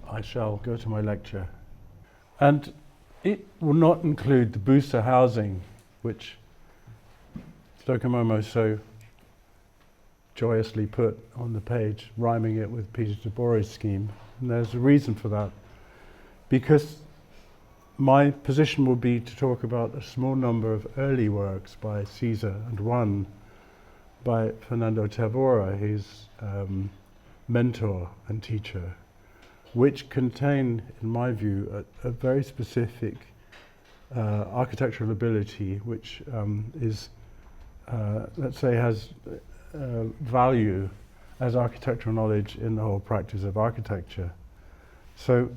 I shall go to my lecture. And it will not include the booster housing, which Stokomomo so joyously put on the page, rhyming it with Peter Tabore's scheme. And there's a reason for that. Because my position will be to talk about a small number of early works by Siza and one by Fernando Tavora, his mentor and teacher, which contain, in my view, a very specific architectural ability, which is, let's say, has value as architectural knowledge in the whole practice of architecture. So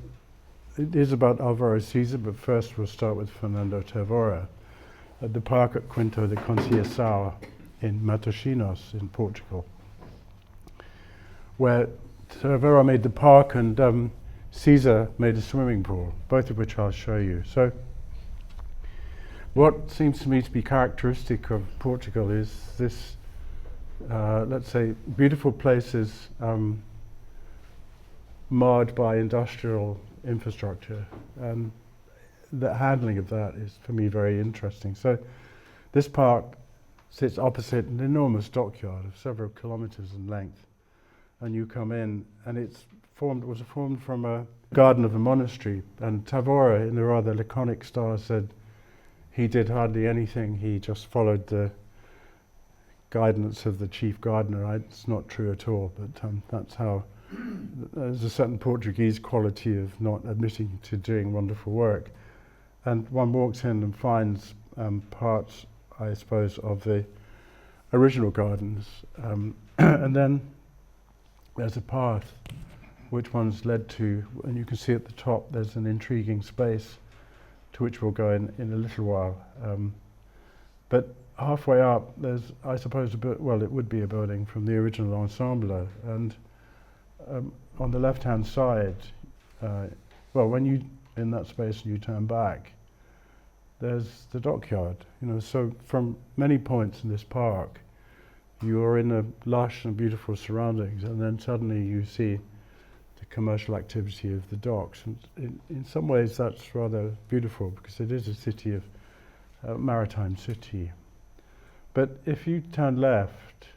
it is about Alvaro Siza, but first we'll start with Fernando Tavora at the park at Quinto de Conceição in Matosinhos in Portugal, where Tavora made the park and Siza made a swimming pool, both of which I'll show you. So what seems to me to be characteristic of Portugal is this, let's say, beautiful places marred by industrial infrastructure, and the handling of that is, for me, very interesting. So this park sits opposite an enormous dockyard of several kilometers in length, and you come in, and was formed from a garden of a monastery. And Tavora, in a rather laconic style, said he did hardly anything. He just followed the guidance of the chief gardener. It's not true at all, but that's how. There's a certain Portuguese quality of not admitting to doing wonderful work. And one walks in and finds parts, I suppose, of the original gardens. And then there's a path which one's led to, and you can see at the top there's an intriguing space to which we'll go in a little while. But halfway up there's, I suppose, it would be a building from the original ensemble. And on the left-hand side, when you in that space and you turn back, there's the dockyard. So from many points in this park, you are in a lush and beautiful surroundings, and then suddenly you see the commercial activity of the docks. And in some ways, that's rather beautiful because it is a city of maritime city. But if you turn left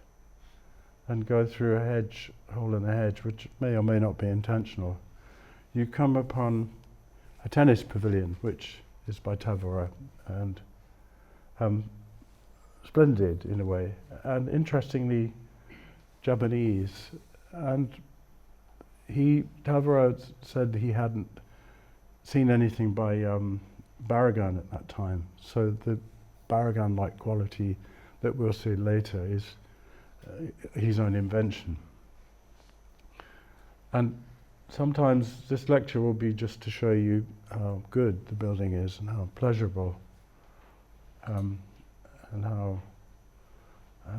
and go through a hole in the hedge, which may or may not be intentional, you come upon a tennis pavilion, which is by Tavora, and splendid in a way, and interestingly Japanese. And Tavora said he hadn't seen anything by Barragan at that time, so the Barragan-like quality that we'll see later is his own invention. And sometimes this lecture will be just to show you how good the building is and how pleasurable, and how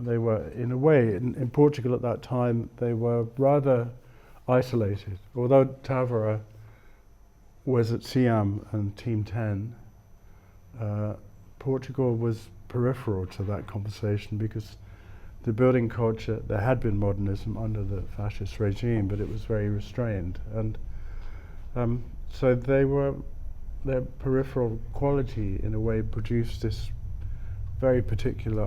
they were, in a way, in Portugal at that time, they were rather isolated. Although Tavora was at Siam and Team 10, Portugal was peripheral to that conversation because the building culture, there had been modernism under the fascist regime, but it was very restrained. And so their peripheral quality, in a way, produced this very particular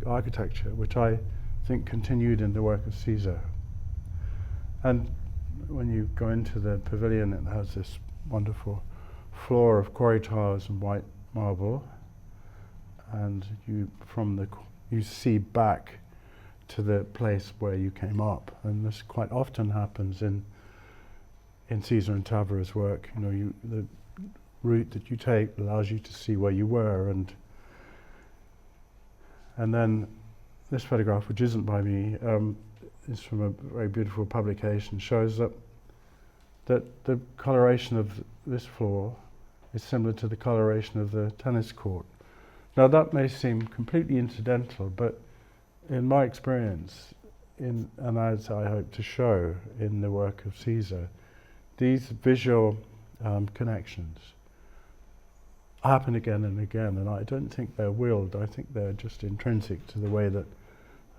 architecture, which I think continued in the work of Siza. And when you go into the pavilion, it has this wonderful floor of quarry tiles and white marble, and you see back to the place where you came up, and this quite often happens in Siza and Tavora's work. The route that you take allows you to see where you were, and then this photograph, which isn't by me, is from a very beautiful publication, shows that the coloration of this floor is similar to the coloration of the tennis court. Now that may seem completely incidental, but in my experience, and as I hope to show in the work of Siza, these visual connections happen again and again, and I don't think they're willed. I think they're just intrinsic to the way that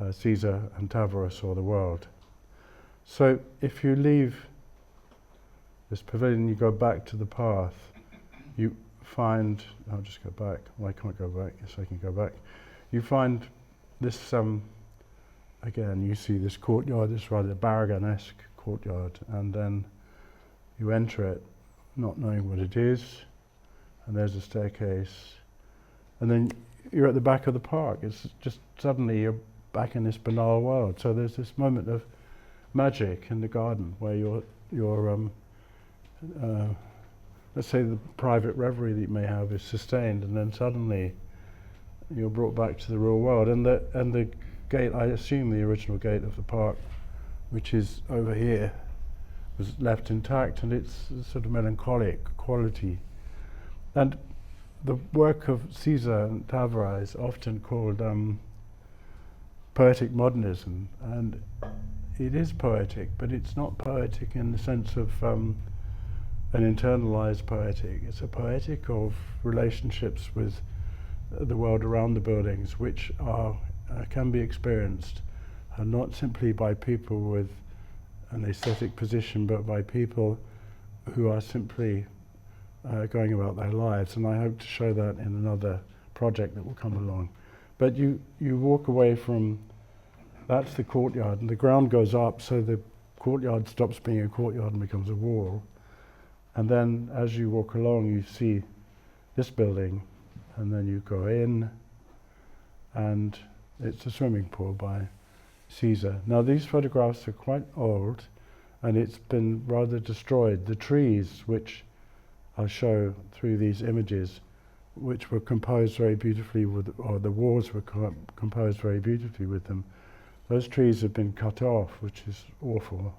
Siza and Tavora saw the world. So if you leave this pavilion, you go back to the path, you find, I'll just go back, well I can't go back, yes I can go back. You find this, again you see this courtyard, this rather Barragan-esque courtyard, and then you enter it not knowing what it is, and there's a staircase, and then you're at the back of the park. It's just suddenly you're back in this banal world. So there's this moment of magic in the garden where your let's say the private reverie that you may have is sustained, and then suddenly you're brought back to the real world. And the gate, I assume the original gate of the park, which is over here, was left intact, and it's a sort of melancholic quality. And the work of Siza and Tavora is often called poetic modernism, and it is poetic, but it's not poetic in the sense of an internalized poetic. It's a poetic of relationships with the world around the buildings, which are can be experienced not simply by people with an aesthetic position, but by people who are simply going about their lives. And I hope to show that in another project that will come along. But you walk away from, that's the courtyard, and the ground goes up, so the courtyard stops being a courtyard and becomes a wall. And then as you walk along, you see this building, and then you go in, and it's a swimming pool by Siza. Now these photographs are quite old, and it's been rather destroyed. The trees, which I'll show through these images, which were composed very beautifully with, or the walls were composed very beautifully with them, those trees have been cut off, which is awful.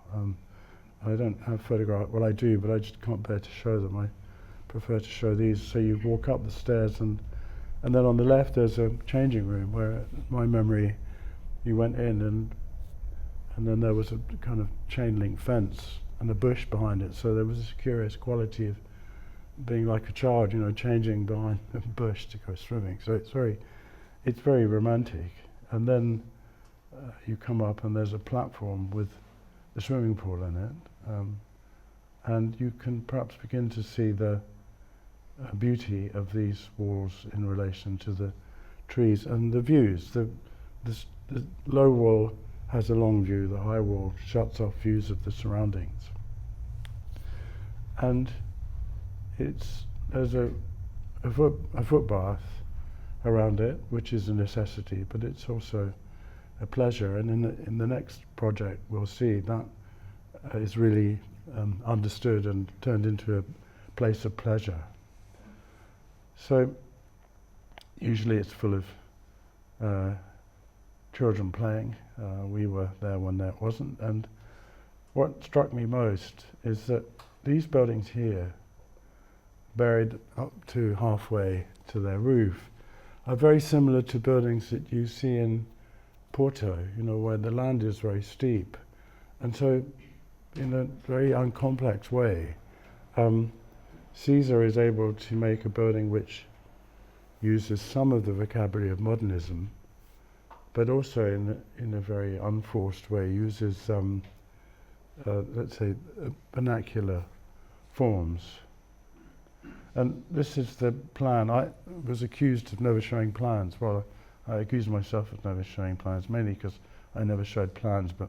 I don't have photographs, well I do, but I just can't bear to show them. I prefer to show these. So you walk up the stairs, and then on the left there's a changing room where, my memory, you went in, and then there was a kind of chain link fence and a bush behind it. So there was this curious quality of being like a child, you know, changing behind a bush to go swimming. So it's very romantic. And then you come up, and there's a platform with a swimming pool in it, and you can perhaps begin to see the beauty of these walls in relation to the trees and the views. The low wall has a long view, the high wall shuts off views of the surroundings. And there's a footbath around it, which is a necessity, but it's also a pleasure. And in the next project, we'll see that is really understood and turned into a place of pleasure. So usually it's full of children playing. We were there when that wasn't. And what struck me most is that these buildings here, buried up to halfway to their roof, are very similar to buildings that you see in Porto, you know, where the land is very steep. And so, in a very uncomplex way, Siza is able to make a building which uses some of the vocabulary of modernism, but also in a very unforced way uses, let's say, vernacular forms. And this is the plan. I was accused of never showing plans. Well, I accused myself of never showing plans, mainly because I never showed plans, but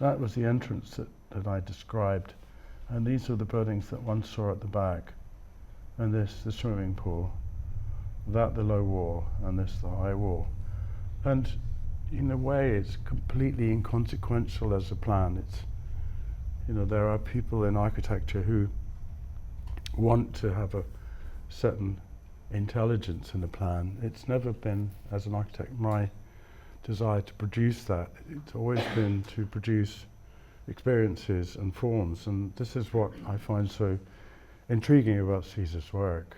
that was the entrance that I described. And these are the buildings that one saw at the back. And this, the swimming pool, that the low wall, and this the high wall. And in a way it's completely inconsequential as a plan. It's, you know, there are people in architecture who want to have a certain intelligence in a plan. It's never been, as an architect, my desire to produce that. It's always been to produce experiences and forms, and this is what I find so intriguing about Siza's work.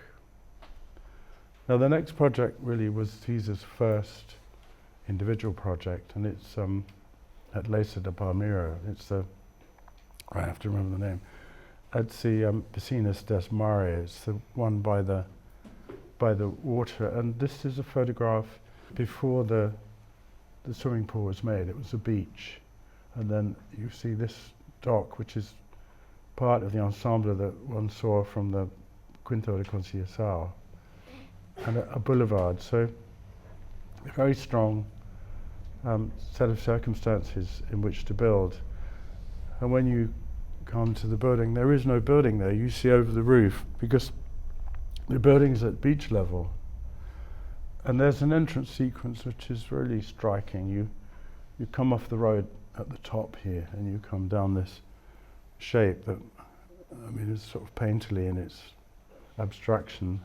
Now the next project really was Siza's first individual project, and it's at Leca da Palmeira. It's I have to remember the name. It's the Piscinas des Mares. It's the one by the water, and this is a photograph before the swimming pool was made. It was a beach, and then you see this dock, which is part of the ensemble that one saw from the Quinto de Conceição, and a boulevard. So a very strong set of circumstances in which to build. And when you come to the building, there is no building there. You see over the roof, because the building's at beach level. And there's an entrance sequence which is really striking. You come off the road at the top here, and you come down this shape that, I mean, is sort of painterly in its abstraction.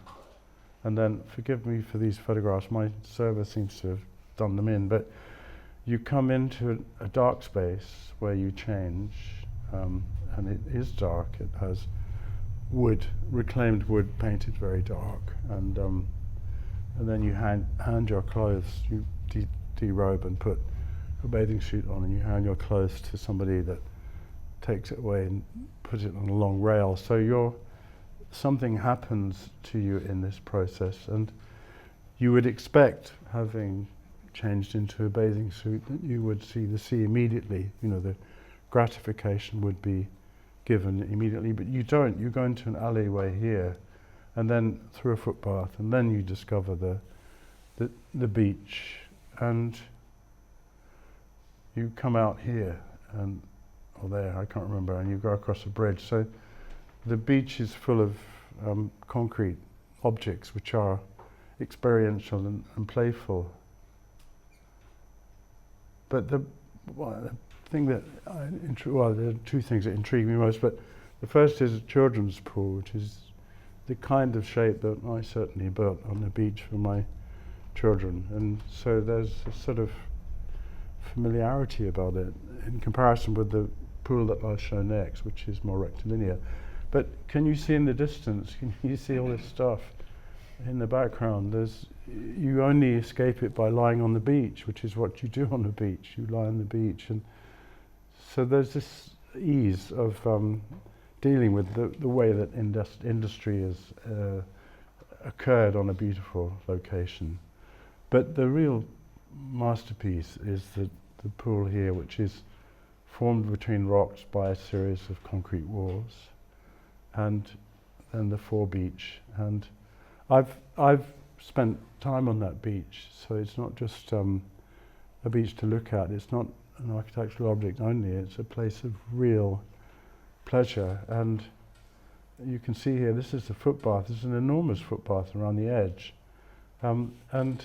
And then, forgive me for these photographs, my server seems to have done them in, but you come into a dark space where you change, and it is dark. It has wood, reclaimed wood, painted very dark, and then you hand your clothes, you derobe and put a bathing suit on, and you hand your clothes to somebody that takes it away and puts it on a long rail. So something happens to you in this process, and you would expect, having changed into a bathing suit, that you would see the sea immediately. You know, the gratification would be given immediately, but you don't. You go into an alleyway here, and then through a footpath, and then you discover the beach, and you come out here, or there, I can't remember, and you go across a bridge. So the beach is full of concrete objects which are experiential and playful. But the thing that, there are two things that intrigue me most, but the first is a children's pool, which is the kind of shape that I certainly built on the beach for my children. And so there's a sort of familiarity about it in comparison with the pool that I'll show next, which is more rectilinear. But can you see in the distance, can you see all this stuff in the background? You only escape it by lying on the beach, which is what you do on the beach. You lie on the beach. And so there's this ease of dealing with the way that industry has occurred on a beautiful location. But the real masterpiece is the pool here, which is formed between rocks by a series of concrete walls, and then the forebeach. And I've spent time on that beach, so it's not just a beach to look at. It's not an architectural object only. It's a place of real pleasure. And you can see here, this is the footpath. There's an enormous footpath around the edge, and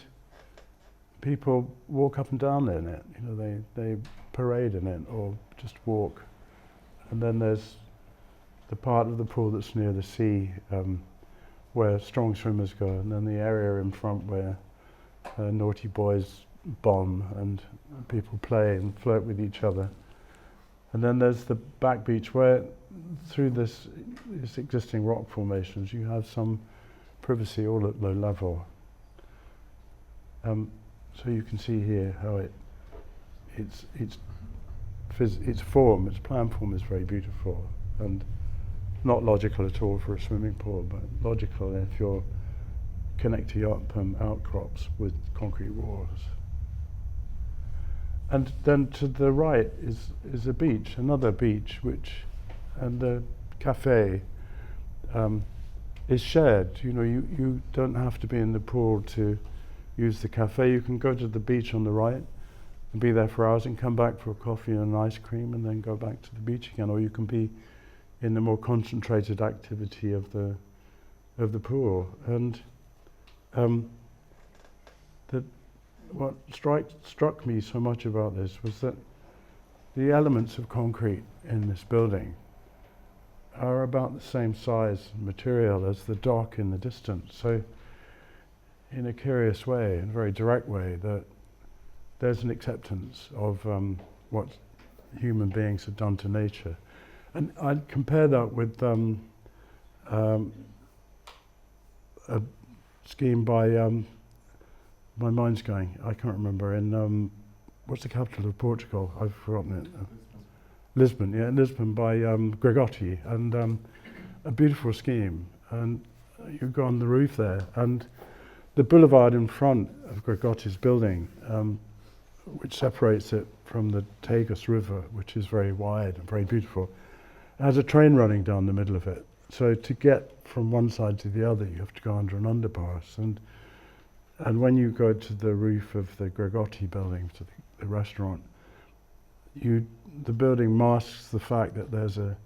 people walk up and down in it. You know, they parade in it or just walk. And then there's the part of the pool that's near the sea, where strong swimmers go, and then the area in front where naughty boys bomb and people play and flirt with each other. And then there's the back beach where, through this existing rock formations, you have some privacy all at low level. So you can see here how its form, its plan form is very beautiful, and not logical at all for a swimming pool, but logical if you're connecting up outcrops with concrete walls. And then to the right is a beach, another beach, and the cafe is shared. You know, you don't have to be in the pool to use the cafe. You can go to the beach on the right and be there for hours and come back for a coffee and an ice cream and then go back to the beach again, or you can be in the more concentrated activity of the pool. And what struck me so much about this was that the elements of concrete in this building are about the same size and material as the dock in the distance. So in a curious way, in a very direct way, that there's an acceptance of what human beings have done to nature. And I'd compare that with a scheme by, my mind's going, I can't remember, in, what's the capital of Portugal? I've forgotten it. Lisbon, yeah, Lisbon by Gregotti, and a beautiful scheme. And you go on the roof there, and the boulevard in front of Gregotti's building, which separates it from the Tagus River, which is very wide and very beautiful. has a train running down the middle of it. So to get from one side to the other, you have to go under an underpass. And when you go to the roof of the Gregotti building, to the restaurant, the building masks the fact that there's a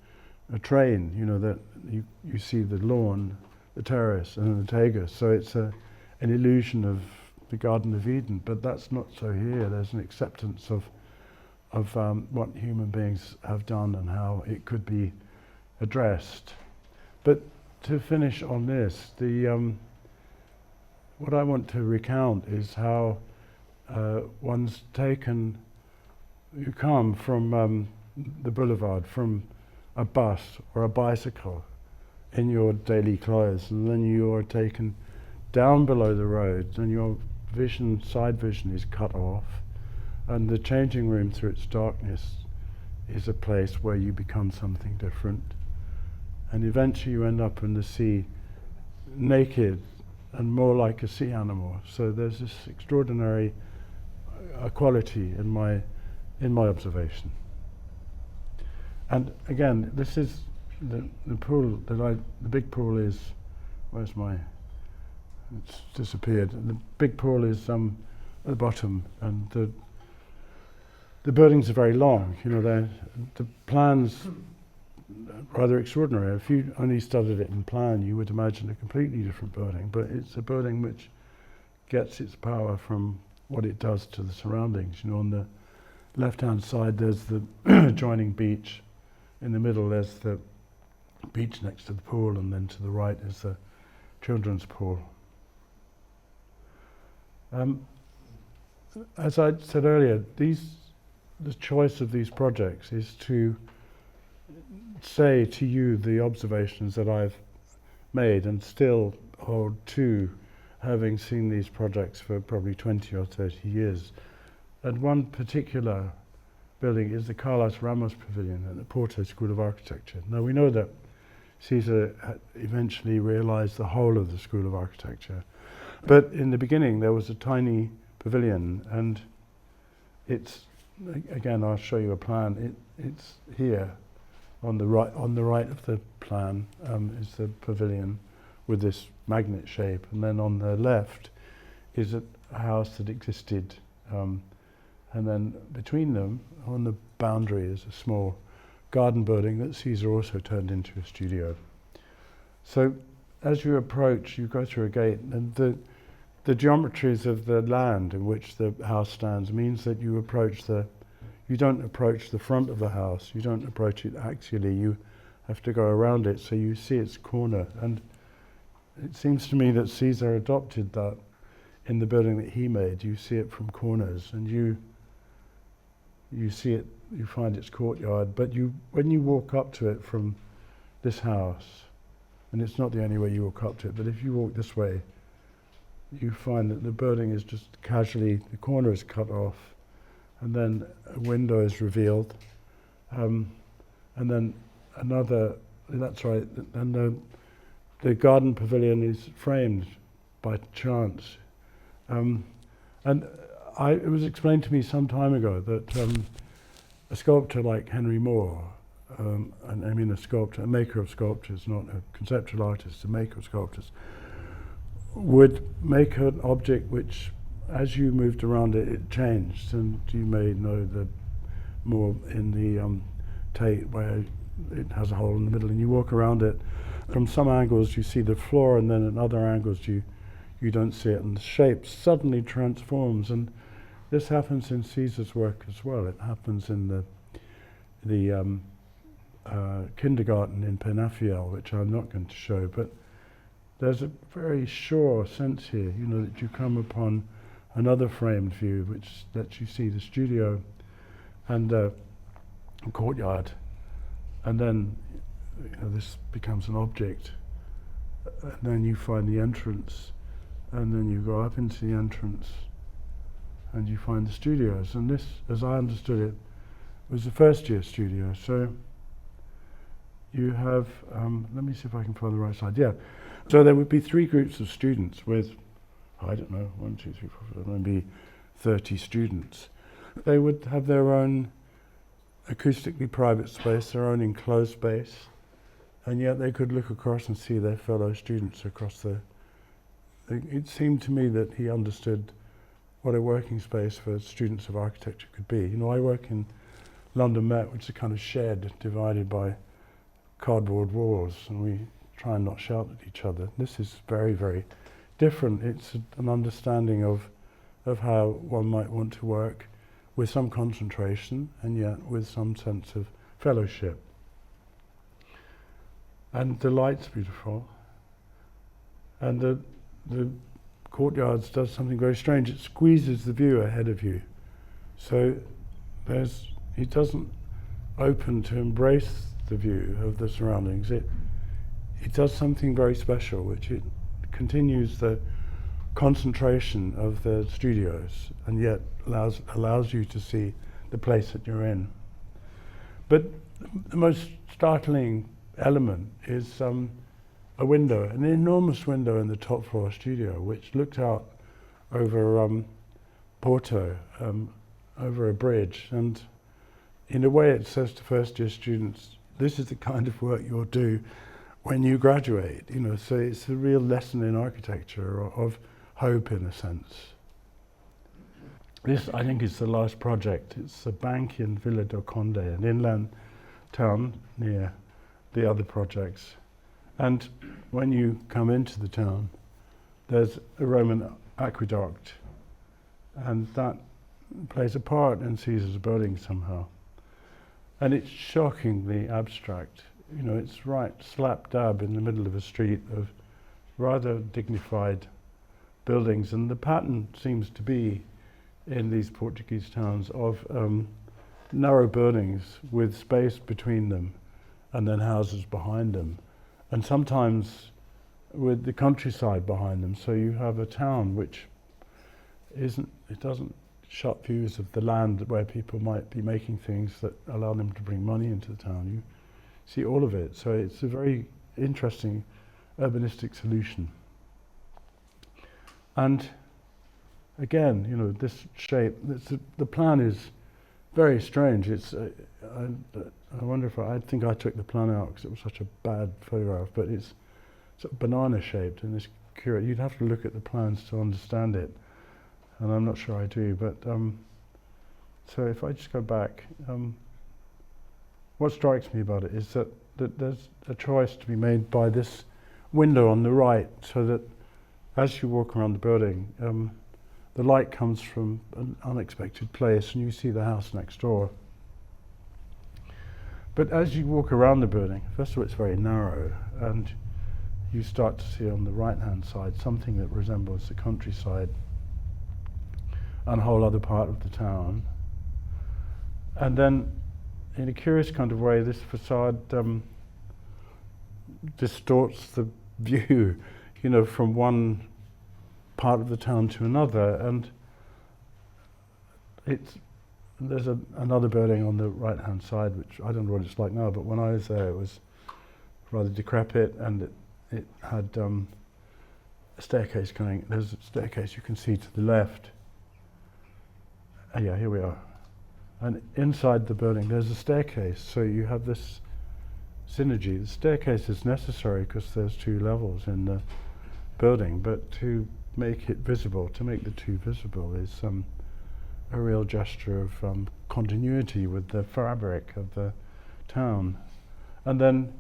train, you know, that you see the lawn, the terrace, and the Tagus. So it's an illusion of the Garden of Eden, but that's not so here. There's an acceptance of what human beings have done and how it could be addressed. But to finish on this, what I want to recount is how you come from the boulevard, from a bus or a bicycle in your daily clothes, and then you are taken down below the road, and your side vision is cut off, and the changing room through its darkness is a place where you become something different, and eventually you end up in the sea, naked and more like a sea animal. So there's this extraordinary quality in my observation. And again, this is the pool the big pool is, it's disappeared. The big pool is at the bottom, and the buildings are very long. You know, the plans rather extraordinary. If you only studied it in plan, you would imagine a completely different building, but it's a building which gets its power from what it does to the surroundings. You know, on the left-hand side there's the adjoining beach. In the middle there's the beach next to the pool, and then to the right is the children's pool. As I said earlier, the choice of these projects is to say to you the observations that I've made and still hold to, having seen these projects for probably 20 or 30 years. And one particular building is the Carlos Ramos Pavilion at the Oporto School of Architecture. Now we know that Siza eventually realized the whole of the School of Architecture, but in the beginning there was a tiny pavilion, and it's, again, I'll show you a plan. It's here on the right of the plan is the pavilion with this magnet shape, and then on the left is a house that existed, and then between them on the boundary is a small garden building that Siza also turned into a studio. So as you approach, you go through a gate, and the geometries of the land in which the house stands means that you don't approach the front of the house, you don't approach it axially, you have to go around it, so you see its corner. And it seems to me that Siza adopted that in the building that he made. You see it from corners, and you see it, you find its courtyard, but when you walk up to it from this house, and it's not the only way you walk up to it, but if you walk this way, you find that the building is just casually, the corner is cut off, and then a window is revealed, and then another, that's right, and the garden pavilion is framed by chance. And it was explained to me some time ago that a sculptor like Henry Moore, and I mean a maker of sculptures, not a conceptual artist, a maker of sculptures, would make an object which, as you moved around it, it changed. And you may know the more in the Tate, where it has a hole in the middle, and you walk around it. From some angles you see the floor, and then in other angles you don't see it, and the shape suddenly transforms. And this happens in Siza's work as well. It happens in the kindergarten in Penafiel, which I'm not going to show, but there's a very sure sense here, you know, that you come upon another framed view which lets you see the studio and the courtyard, and then this becomes an object, and then you find the entrance, and then you go up into the entrance and you find the studios. And this, as I understood it, was the first year studio. So you have, let me see if I can find the right side. Yeah. So there would be 3 groups of students with, I don't know, 1, 2, 3, 4, 5, maybe 30 students. They would have their own acoustically private space, their own enclosed space, and yet they could look across and see their fellow students across the... It seemed to me that he understood what a working space for students of architecture could be. You know, I work in London Met, which is a kind of shed divided by cardboard walls, and we try and not shout at each other. This is very, very different. It's an understanding of how one might want to work with some concentration and yet with some sense of fellowship. And the light's beautiful. And the courtyards does something very strange. It squeezes the view ahead of you. So it doesn't open to embrace the view of the surroundings. It does something very special, which it continues the concentration of the studios and yet allows you to see the place that you're in. But the most startling element is a window, an enormous window in the top floor studio, which looked out over Porto, over a bridge. And in a way it says to first year students, this is the kind of work you'll do when you graduate, you know. So it's a real lesson in architecture of hope, in a sense. This, I think, is the last project. It's a bank in Vila do Conde, an inland town near the other projects. And when you come into the town, there's a Roman aqueduct, and that plays a part in Caesar's building somehow. And it's shockingly abstract. You know, it's right slap dab in the middle of a street of rather dignified buildings, and the pattern seems to be in these Portuguese towns of narrow buildings with space between them and then houses behind them, and sometimes with the countryside behind them. So you have a town which doesn't shut views of the land where people might be making things that allow them to bring money into the town. You see all of it. So it's a very interesting urbanistic solution. And again, you know, this shape, the plan is very strange. It's I wonder if I think I took the plan out because it was such a bad photograph, but it's sort of banana shaped and this curious. You'd have to look at the plans to understand it, and I'm not sure I do. But so if I just go back, what strikes me about it is that there's a choice to be made by this window on the right, so that as you walk around the building, the light comes from an unexpected place and you see the house next door. But as you walk around the building, first of all it's very narrow, and you start to see on the right hand side something that resembles the countryside and a whole other part of the town. And then in a curious kind of way, this facade distorts the view, you know, from one part of the town to another. And there's another building on the right hand side, which I don't know what it's like now, but when I was there it was rather decrepit, and it had a staircase going. There's a staircase you can see to the left. Yeah, here we are. And inside the building there's a staircase, so you have this synergy. The staircase is necessary because there's two levels in the building, but to make it visible, to make the two visible, is a real gesture of continuity with the fabric of the town. And then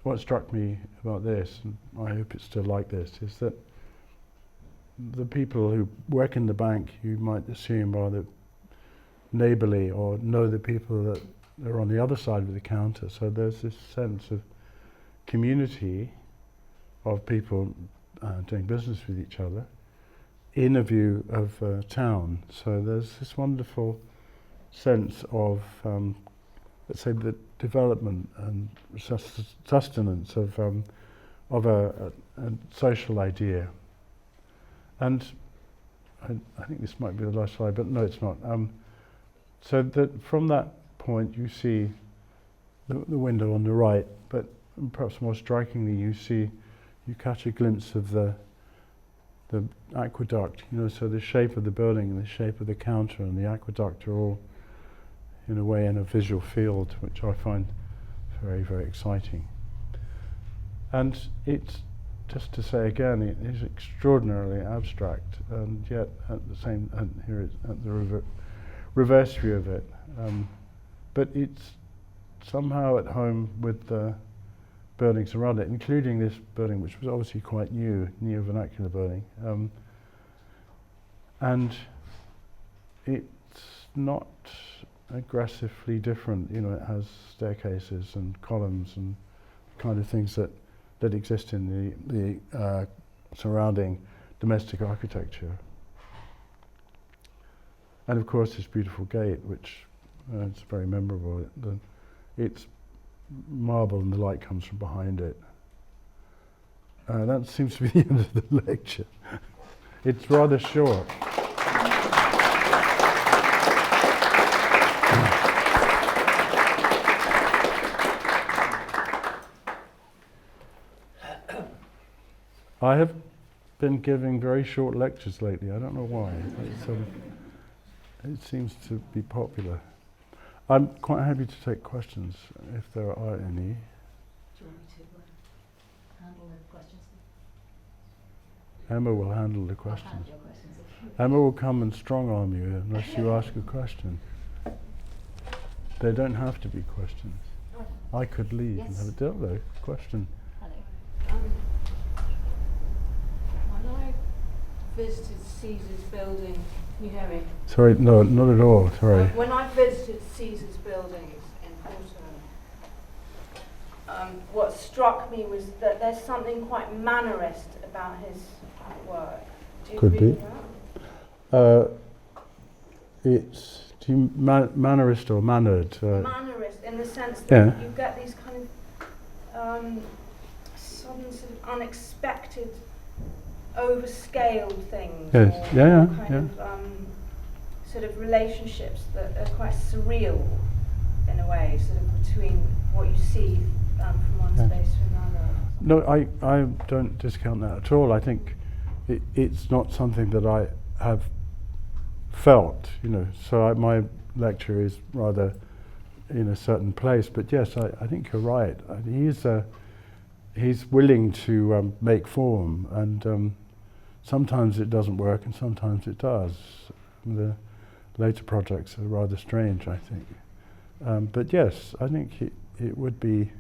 what struck me about this, and I hope it's still like this, is that the people who work in the bank, you might assume, are the neighbourly or know the people that are on the other side of the counter. So there's this sense of community of people doing business with each other in a view of town. So there's this wonderful sense of, let's say, the development and sustenance of a social idea. And I think this might be the last slide, but no, it's not. So that from that point you see the window on the right, but perhaps more strikingly you catch a glimpse of the aqueduct, you know, so the shape of the building and the shape of the counter and the aqueduct are all in a way, in a visual field, which I find very, very exciting. And it's, just to say again, it is extraordinarily abstract, and yet at the same, and here it's at the reverse view of it. But it's somehow at home with the buildings around it, including this building, which was obviously quite new vernacular building. And it's not aggressively different, you know, it has staircases and columns and kind of things that exist in the surrounding domestic architecture. And of course this beautiful gate, which it's very memorable. It's marble and the light comes from behind it. That seems to be the end of the lecture. It's rather short. I have been giving very short lectures lately. I don't know why. It seems to be popular. I'm quite happy to take questions if there are any. Do you want me to handle the questions? Emma will handle the questions. I'll handle your questions. Emma will come and strong-arm you unless you ask a question. They don't have to be questions. I could leave and have a dildo question. Hello. When I visited Caesar's building, can you hear me? Sorry, no, not at all, sorry. When I visited Caesar's buildings in Porto, what struck me was that there's something quite mannerist about his work. Do you Could agree be. with that? It's mannerist or mannered. Mannerist in the sense that you get these kind of sudden sort of unexpected overscaled things, Yes, or kind of sort of relationships that are quite surreal in a way, sort of between what you see from one space to another. No, I don't discount that at all. I think it's not something that I have felt, you know, so my lecture is rather in a certain place, but yes, I think you're right. He's willing to make form, and sometimes it doesn't work and sometimes it does. The later projects are rather strange, I think. But yes, I think it would be,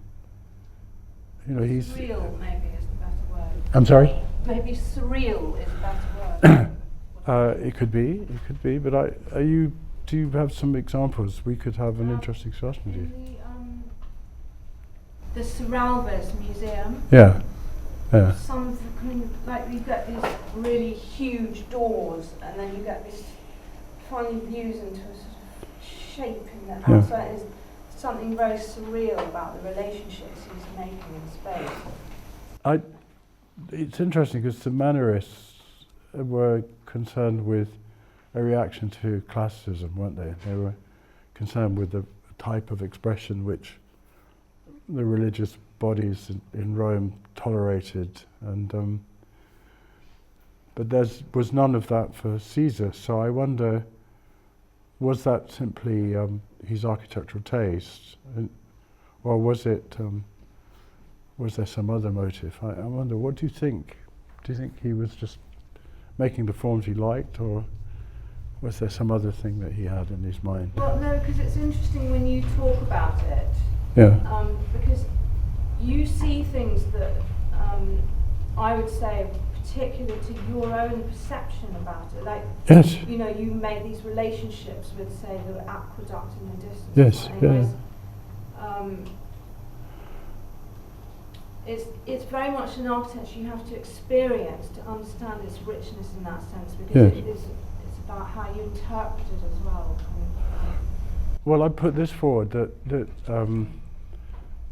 you know, he's... Surreal maybe is the better word. I'm sorry? Maybe surreal is the better word. It could be, but do you have some examples? We could have an interesting discussion with you. The Serralves Museum. Yeah. Some of the kind of, like you get these really huge doors, and then you get these funny views into a sort of shape in the outside. There's something very surreal about the relationships he's making in space. It's interesting because the Mannerists were concerned with a reaction to classicism, weren't they? They were concerned with the type of expression which the religious bodies in Rome tolerated, and but there was none of that for Caesar. So I wonder, was that simply his architectural taste, or was it? Was there some other motive? I wonder. What do you think? Do you think he was just making the forms he liked, or was there some other thing that he had in his mind? Well, no, because it's interesting when you talk about it. Yeah. Because you see things that I would say are particular to your own perception about it. Like, yes. You know, you make these relationships with, say, the aqueduct in the distance. Yes. Yeah. It's very much an architecture you have to experience to understand its richness in that sense, because it's about how you interpret it as well. Well, I put this forward, that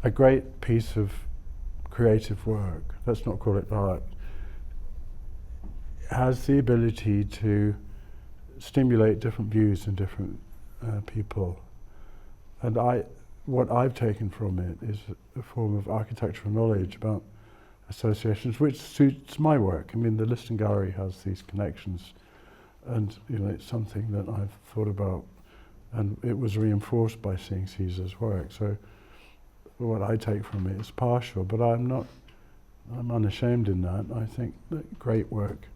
a great piece of creative work, let's not call it art, has the ability to stimulate different views in different people. And what I've taken from it is a form of architectural knowledge about associations, which suits my work. I mean, the Liston Gallery has these connections, and you know, it's something that I've thought about And it was reinforced by seeing Siza's work. So what I take from it is partial, but I'm unashamed in that. I think that great work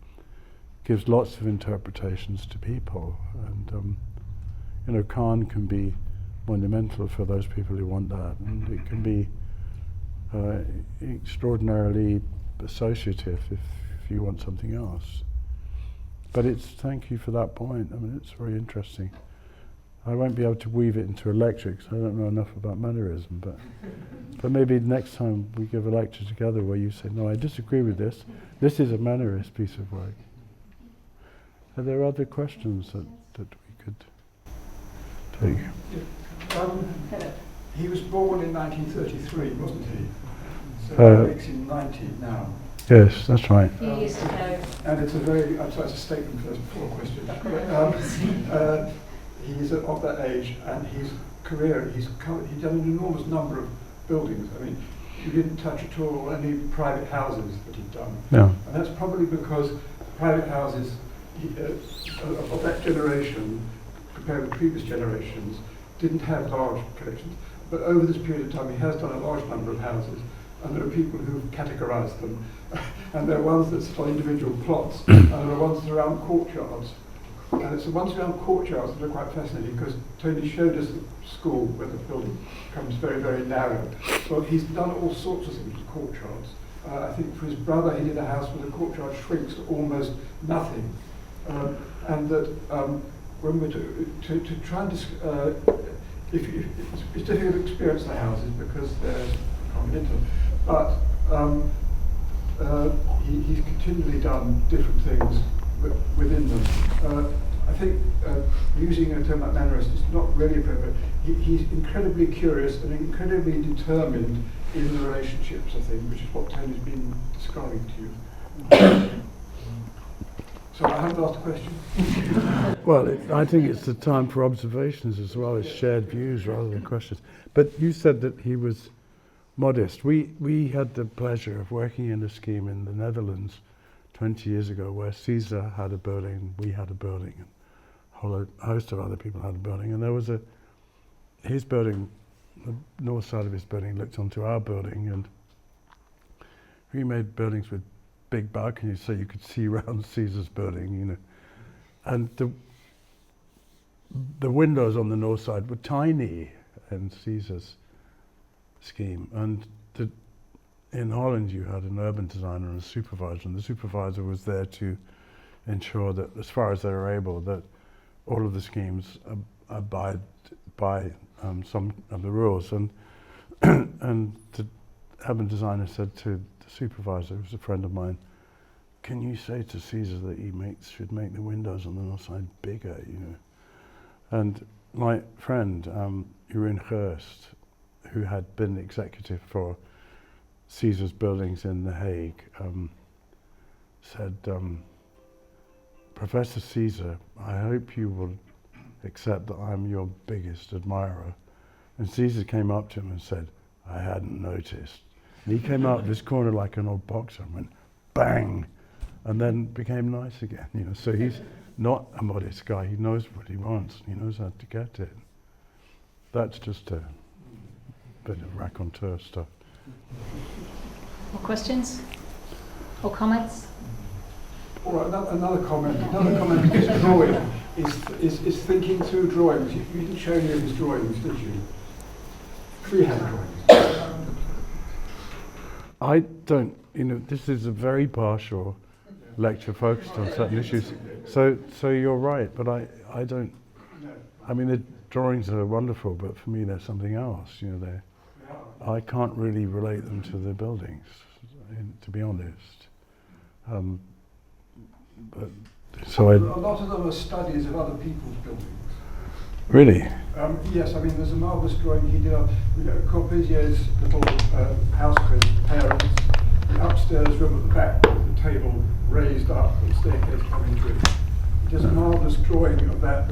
gives lots of interpretations to people, and Khan can be monumental for those people who want that, and it can be extraordinarily associative if you want something else. But thank you for that point. I mean, it's very interesting. I won't be able to weave it into a lecture because I don't know enough about mannerism, but maybe next time we give a lecture together where you say, no, I disagree with this. This is a mannerist piece of work. Are there other questions that we could take? He was born in 1933, wasn't he? So he makes him 90 now. Yes, that's right. He used to know. And it's a very, I'm sorry, it's a statement first before a question. He's of that age, and his career, he's done an enormous number of buildings. I mean, you didn't touch at all any private houses that he'd done. Yeah. And that's probably because private houses of that generation, compared with previous generations, didn't have large collections. But over this period of time, he has done a large number of houses, and there are people who've categorised them. And there are ones that sit on individual plots, and there are ones that are around courtyards. And it's the ones around courtyards that are quite fascinating, because Tony showed us the school where the building becomes very, very narrow. Well, he's done all sorts of things with courtyards. I think for his brother, he did a house where the courtyard shrinks to almost nothing. And that when we're to try and it's difficult to experience the houses because they're continental, but he's continually done different things within them. I think using a term like mannerist is not really appropriate. He's incredibly curious and incredibly determined in the relationships, I think, which is what Tony's been describing to you. So I haven't asked a question. Well, I think it's the time for observations as well as shared views rather than questions. But you said that he was modest. We had the pleasure of working in a scheme in the Netherlands 20 years ago where Siza had a building, we had a building, and a whole host of other people had a building. And there was his building, the north side of his building looked onto our building, and we made buildings with big balconies so you could see around Siza's building, And the windows on the north side were tiny in Siza's scheme. And in Holland you had an urban designer and a supervisor, and the supervisor was there to ensure that, as far as they were able, that all of the schemes abide by some of the rules. And and the urban designer said to the supervisor, who was a friend of mine, can you say to Siza that he should make the windows on the north side bigger, And my friend, Jeroen Gerst, who had been executive for Siza's buildings in The Hague, said, Professor Siza, I hope you will accept that I'm your biggest admirer. And Siza came up to him and said, I hadn't noticed. And he came out of this corner like an old boxer and went, bang, and then became nice again, So he's not a modest guy. He knows what he wants. He knows how to get it. That's just a bit of raconteur stuff. More questions or comments? All right, another comment. Another comment is drawing. Is thinking through drawings. You didn't show any of his drawings, did you? Freehand drawings. I don't. This is a very partial lecture focused on certain issues. So you're right, but I don't. I mean, the drawings are wonderful, but for me, they're something else. I can't really relate them to the buildings, to be honest. But so a lot of them are studies of other people's buildings. Really? Yes, I mean, there's a marvellous drawing he did of Corbusier's little house for his parents. The upstairs room at the back with the table raised up and staircase coming to it. There's a marvellous drawing of that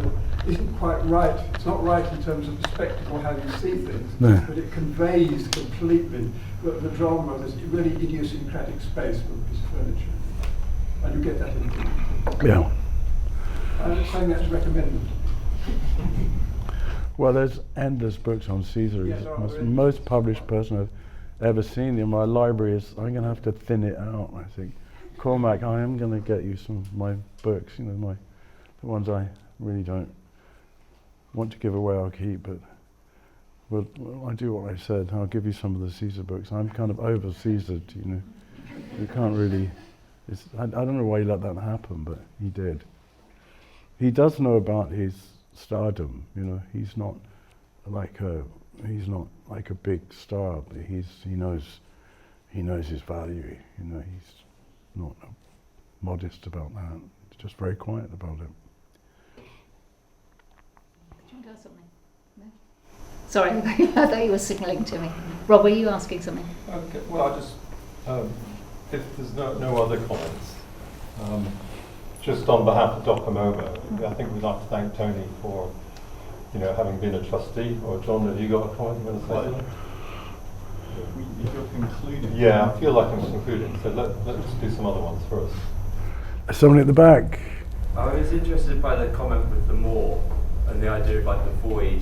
isn't quite right. It's not right in terms of the spectacle, how you see things, No. but it conveys completely the drama of this really idiosyncratic space with his furniture. And you get that in the Yeah. I'm not saying that's recommended. Well, there's endless books on Caesar. Yes, He's there are, the there is. most published person I've ever seen. In my library I'm going to have to thin it out, I think. Cormac, I am going to get you some of my books, the ones I really don't want to give away I'll keep, but I do what I said. I'll give you some of the Caesar books. I'm kind of over Caesar, You can't really, I don't know why he let that happen, but he did. He does know about his stardom, he's not like a big star, but he knows his value, he's not modest about that. He's just very quiet about it. Do you want to ask something? No? Sorry, I thought you were signalling to me. Rob, were you asking something? Okay, well, I just, if there's no other comments, just on behalf of Docamova, I think we'd like to thank Tony for, having been a trustee. Or John, have you got a comment you want to say? Well, if you're concluding. Yeah, I feel like I'm concluding, so let's do some other ones first. Somebody at the back. I was interested by the comment with the moor and the idea of like the void,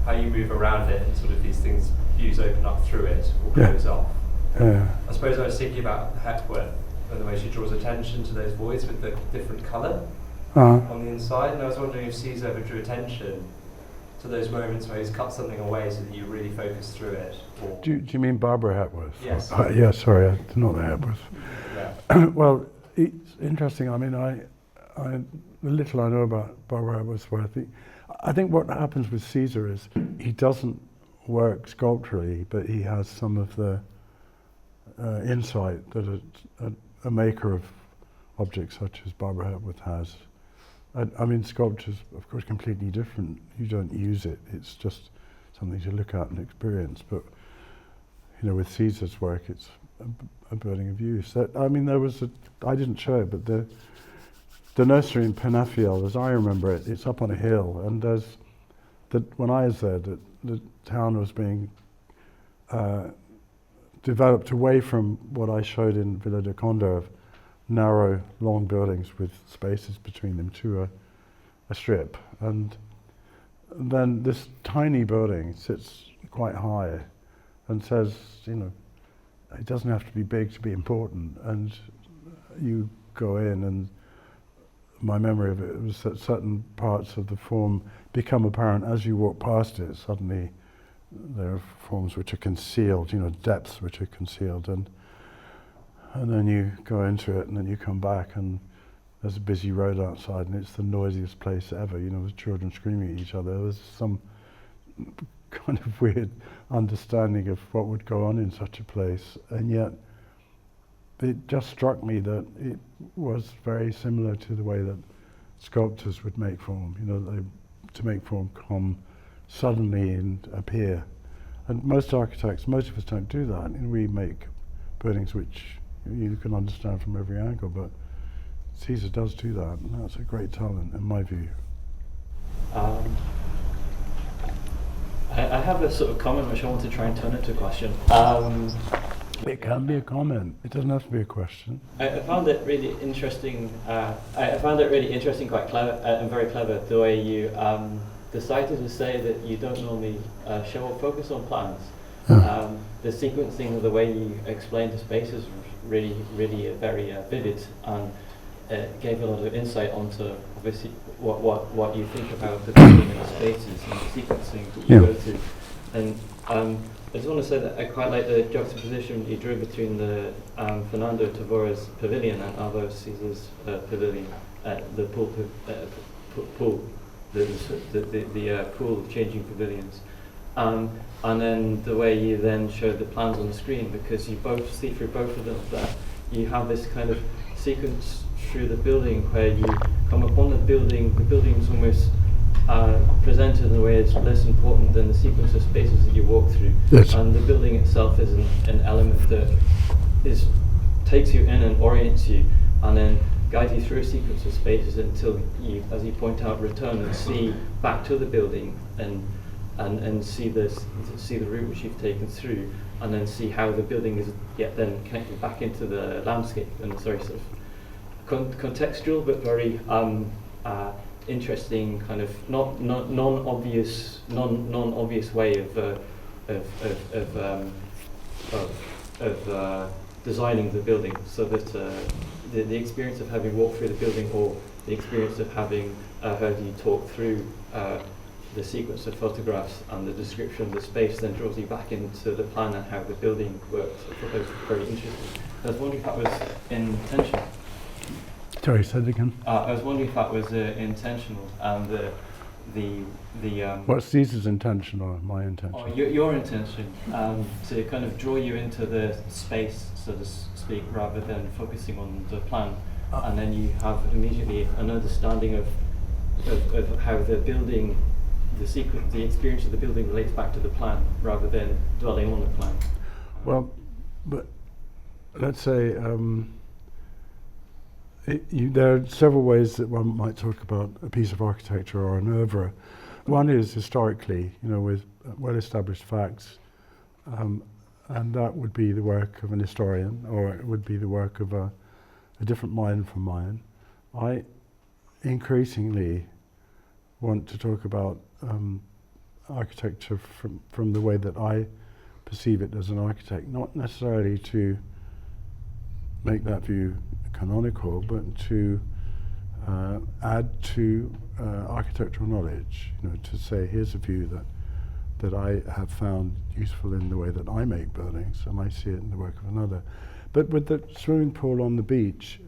how you move around it and sort of these things, views open up through it or close off. I suppose I was thinking about Hepworth and the way she draws attention to those voids with the different colour on the inside, and I was wondering if Caesar ever drew attention to those moments where he's cut something away so that you really focus through it. Or Do you mean Barbara Hepworth? Yes. Yeah, sorry, not the Hepworth. Yeah. Well, it's interesting. I mean, the little I know about Barbara Hepworth, I think what happens with Caesar is he doesn't work sculpturally, but he has some of the insight that a maker of objects such as Barbara Hepworth has. I mean, sculpture's, of course, completely different. You don't use it. It's just something to look at and experience. But, with Caesar's work, it's a building of use. I mean, I didn't show it, but the nursery in Penafiel, as I remember it, it's up on a hill. And when I was there, the town was being developed away from what I showed in Villa de Conde of narrow, long buildings with spaces between them to a strip. And then this tiny building sits quite high and says, it doesn't have to be big to be important. And you go in, and my memory of it was that certain parts of the form become apparent as you walk past it. Suddenly there are forms which are concealed, depths which are concealed, and then you go into it, and then you come back, and there's a busy road outside, and it's the noisiest place ever, with children screaming at each other. There's some kind of weird understanding of what would go on in such a place, and yet it just struck me that it was very similar to the way that sculptors would make form, to make form come suddenly and appear. And most architects, most of us don't do that, and we make buildings which you can understand from every angle, but Caesar does do that, and that's a great talent in my view. I have a sort of comment which I want to try and turn into a question. It can be a comment. It doesn't have to be a question. I found it really interesting. I found it really interesting, quite clever, and very clever, the way you decided to say that you don't normally show or focus on plans. The sequencing of the way you explained the spaces was really, really very vivid, and gave a lot of insight onto obviously what you think about the building and the spaces and the sequencing that you go to. And I just want to say that I quite like the juxtaposition you drew between the Fernando Tavora's pavilion and Alvaro Siza's pavilion, the pool changing pavilions. And then the way you then showed the plans on the screen, because you both see through both of them that you have this kind of sequence through the building where you come upon the building's almost presented in a way that's less important than the sequence of spaces that you walk through. Yes. And the building itself is an element that takes you in and orients you, and then guides you through a sequence of spaces until you, as you point out, return and see back to the building and see the route which you've taken through, and then see how the building is yet then connected back into the landscape. And it's very sort of contextual, but very interesting kind of non-obvious way of designing the building, so that the experience of having walked through the building, or the experience of having heard you talk through the sequence of photographs and the description of the space, then draws you back into the plan and how the building works. I thought that was very interesting. I was wondering if that was intentional. Sorry, say it again. I was wondering if that was intentional, and the What's Caesar's intention or my intention? or your intention to kind of draw you into the space, so to speak, rather than focusing on the plan, and then you have immediately an understanding of how the building, the sequence, the experience of the building relates back to the plan, rather than dwelling on the plan. Well, but let's say there are several ways that one might talk about a piece of architecture or an oeuvre. One is historically, with well-established facts, and that would be the work of an historian, or it would be the work of a different mind from mine. I increasingly want to talk about architecture from the way that I perceive it as an architect, not necessarily to make that view canonical, but to add to architectural knowledge, to say, here's a view that I have found useful in the way that I make buildings, and I see it in the work of another. But with the swimming pool on the beach,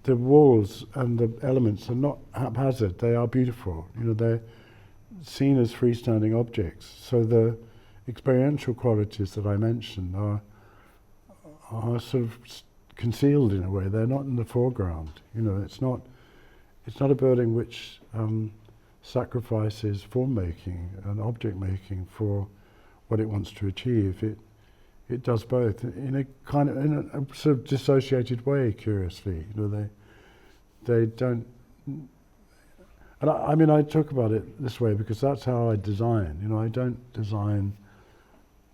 the walls and the elements are not haphazard, they are beautiful. They're seen as freestanding objects. So the experiential qualities that I mentioned are sort of concealed in a way. They're not in the foreground. It's not a building which sacrifices form making and object making for what it wants to achieve. It does both in a sort of dissociated way. Curiously, they don't. And I talk about it this way because that's how I design. I don't design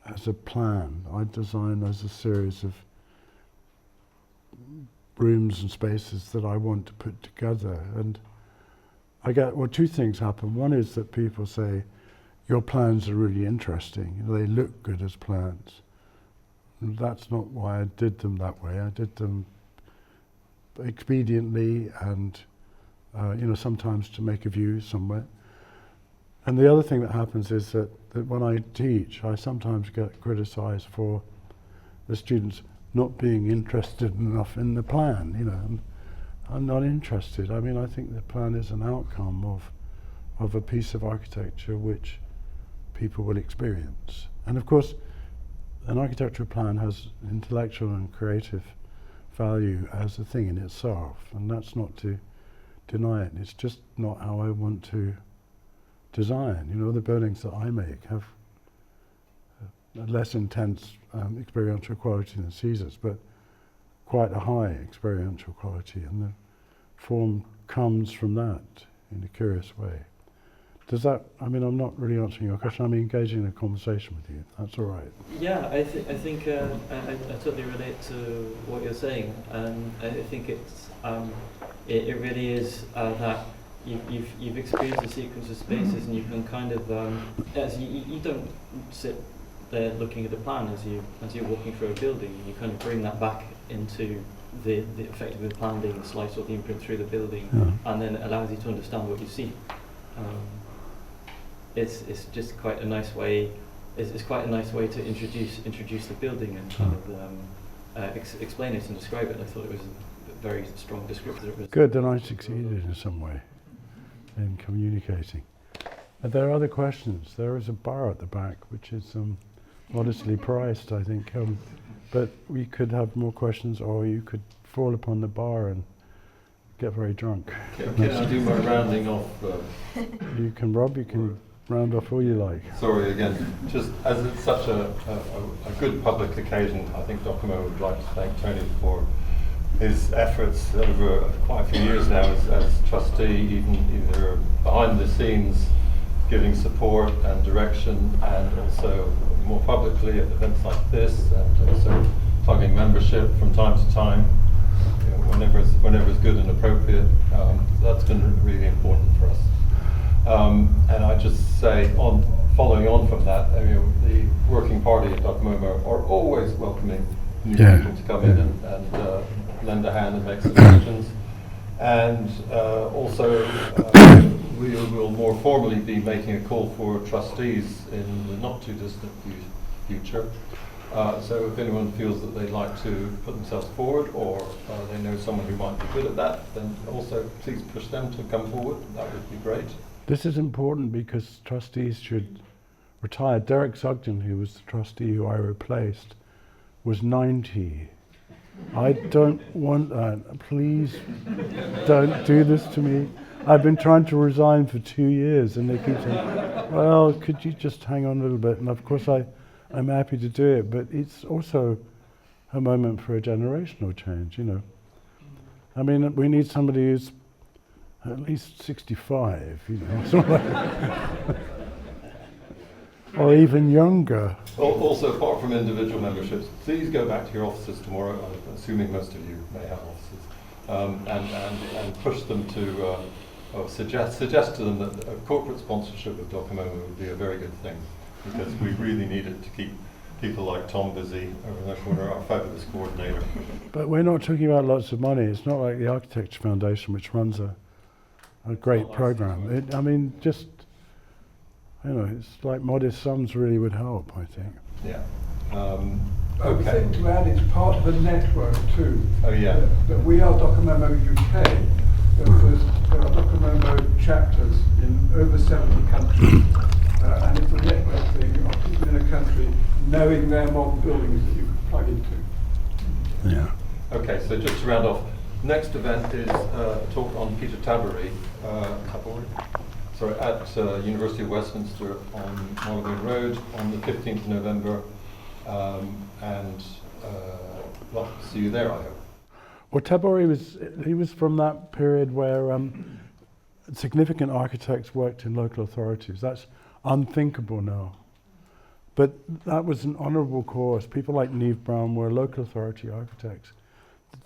as a plan. I design as a series of rooms and spaces that I want to put together. And I get, two things happen. One is that people say, your plans are really interesting. They look good as plans. And that's not why I did them that way. I did them expediently and sometimes to make a view somewhere. And the other thing that happens is that when I teach, I sometimes get criticized for the students not being interested enough in the plan. And I'm not interested. I think the plan is an outcome of a piece of architecture which people will experience. And of course, an architectural plan has intellectual and creative value as a thing in itself, and that's not to deny it. It's just not how I want to design. The buildings that I make have a less intense experiential quality than Caesar's, but quite a high experiential quality, and the form comes from that in a curious way. Does that, I'm not really answering your question, I'm engaging in a conversation with you. That's all right. Yeah, I think I totally relate to what you're saying, and I think it's it really is that you've experienced a sequence of spaces, and you can kind of as you don't sit there looking at the plan as you're walking through a building. You kind of bring that back into the effect of the plan being the slice or the imprint through the building, and then it allows you to understand what you see. It's just quite a nice way. It's quite a nice way to introduce the building and kind of explain it and describe it. And I thought it was a very strong descriptor. Good, then I succeeded in some way in communicating. There are other questions. There is a bar at the back, which is modestly priced, I think. But we could have more questions, or you could fall upon the bar and get very drunk. Can I do my rounding off? You can, Rob, you can round off all you like. Sorry again. Just as it's such a good public occasion, I think Docomo would like to thank Tony for his efforts over quite a few years now as trustee, either behind the scenes, giving support and direction, and also more publicly at events like this, and also plugging membership from time to time. whenever it's good and appropriate. That's been really important for us. And I just say, following on from that, the working party at Docomomo are always welcoming new people to come in and lend a hand and make suggestions. And also, we will more formally be making a call for trustees in the not too distant future. So if anyone feels that they'd like to put themselves forward, or they know someone who might be good at that, then also please push them to come forward. That would be great. This is important because trustees should retire. Derek Sugden, who was the trustee who I replaced, was 90. I don't want that. Please don't do this to me. I've been trying to resign for 2 years and they keep saying, well, could you just hang on a little bit? And of course I'm happy to do it, but it's also a moment for a generational change, I mean, we need somebody who's at least 65, sort of like or even younger. Also, apart from individual memberships, please go back to your offices tomorrow, assuming most of you may have offices, and push them to, or suggest to them that a corporate sponsorship of Docomomo would be a very good thing, because we really need it to keep people like Tom busy over in the corner, our fabulous coordinator. But we're not talking about lots of money. It's not like the Architecture Foundation, which runs a great program. Just, it's like modest sums really would help, I think. Yeah. I would think to add, it's part of a network too. Oh yeah. That we are Docomomo UK. There are Docomomo chapters in over 70 countries. And it's a network thing of people in a country knowing their modern buildings that you can plug into. Yeah. Okay, so just to round off, next event is a talk on Peter Tavora, at University of Westminster on Marylebone Road on the 15th of November, and see you there, I hope. Well, Tavora was from that period where significant architects worked in local authorities. That's unthinkable now. But that was an honourable course. People like Neve Brown were local authority architects.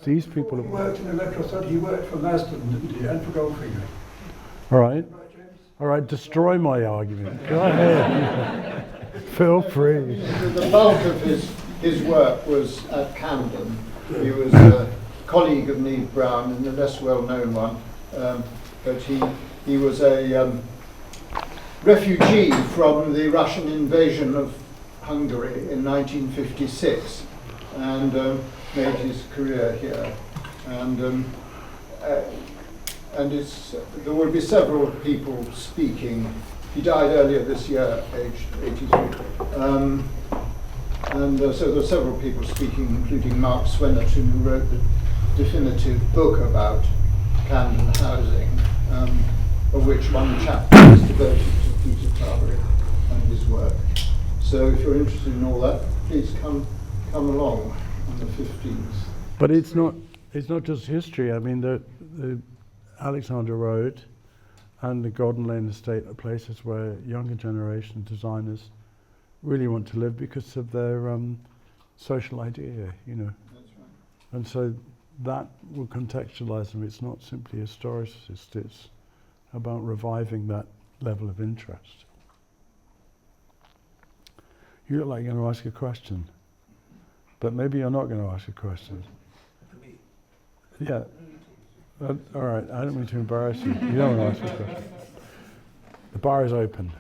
These people... He worked in a local authority. He worked for Maston, didn't he? And for Goldfinger. All right, destroy my argument. Go ahead. Feel free. The bulk of his work was at Camden. He was a colleague of Neve Brown, and the less well-known one. But he was a refugee from the Russian invasion of Hungary in 1956, and made his career here. And there will be several people speaking. He died earlier this year, aged 83. So there are several people speaking, including Mark Swennerton, who wrote the definitive book about Camden housing, of which one chapter is devoted to Peter Tavora and his work. So if you're interested in all that, please come along on the 15th. But it's not just history. I mean, the Alexander Road and the Golden Lane Estate are places where younger generation designers really want to live because of their social idea, That's right. And so that will contextualize them. It's not simply historicist, it's about reviving that level of interest. You look like you're going to ask a question, but maybe you're not going to ask a question. Yeah. All right, I don't mean to embarrass you. You don't want to ask a question. The bar is open.